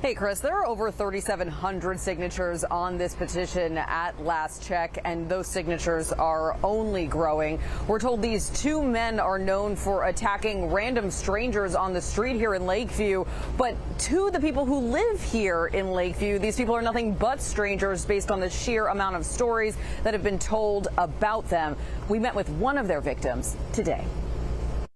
Hey, Chris, there are over 3,700 signatures on this petition at last check, and those signatures are only growing. We're told these two men are known for attacking random strangers on the street here in Lakeview. But to the people who live here in Lakeview, these people are nothing but strangers based on the sheer amount of stories that have been told about them. We met with one of their victims today.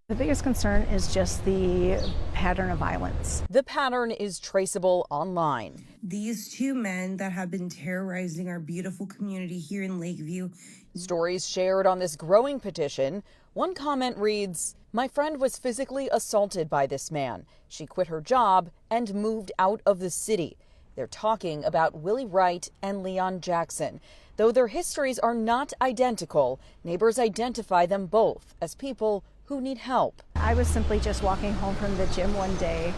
The biggest concern is just the pattern of violence. The pattern is traceable online. These two men that have been terrorizing our beautiful community here in Lakeview. Stories shared on this growing petition. One comment reads, "My friend was physically assaulted by this man. She quit her job and moved out of the city." They're talking about Willie Wright and Leon Jackson. Though their histories are not identical, neighbors identify them both as people who need help. I was simply just walking home from the gym one day,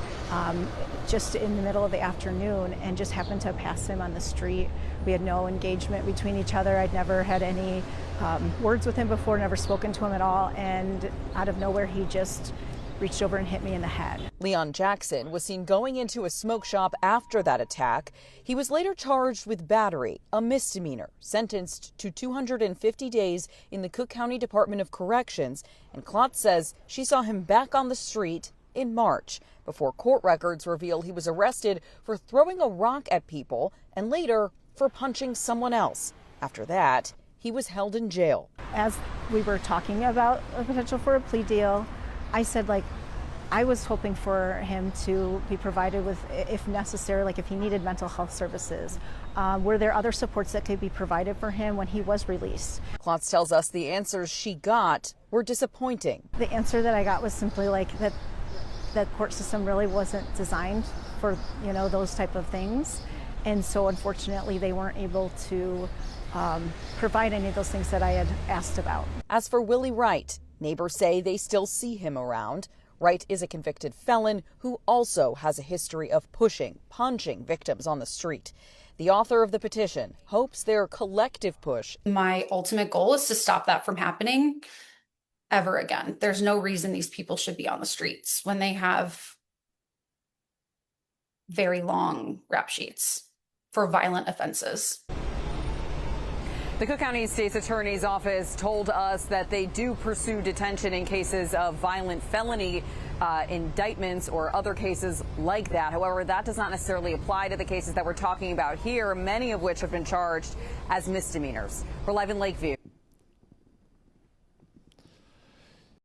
just in the middle of the afternoon, and just happened to pass him on the street. We had no engagement between each other. I'd never had any words with him before, never spoken to him at all, and out of nowhere he just reached over and hit me in the head. Leon Jackson was seen going into a smoke shop after that attack. He was later charged with battery, a misdemeanor, sentenced to 250 days in the Cook County Department of Corrections. And Klotz says she saw him back on the street in March before court records reveal he was arrested for throwing a rock at people and later for punching someone else. After that, he was held in jail. As we were talking about a potential for a plea deal, I said, I was hoping for him to be provided with, if necessary, if he needed mental health services. Were there other supports that could be provided for him when he was released? Klotz tells us the answers she got were disappointing. The answer that I got was simply that the court system really wasn't designed for, those type of things. And so unfortunately, they weren't able to provide any of those things that I had asked about. As for Willie Wright, neighbors say they still see him around. Wright is a convicted felon who also has a history of punching victims on the street. The author of the petition hopes their collective push. My ultimate goal is to stop that from happening ever again. There's no reason these people should be on the streets when they have very long rap sheets for violent offenses. The Cook County State's Attorney's Office told us that they do pursue detention in cases of violent felony indictments or other cases like that. However, that does not necessarily apply to the cases that we're talking about here, many of which have been charged as misdemeanors. We're live in Lakeview.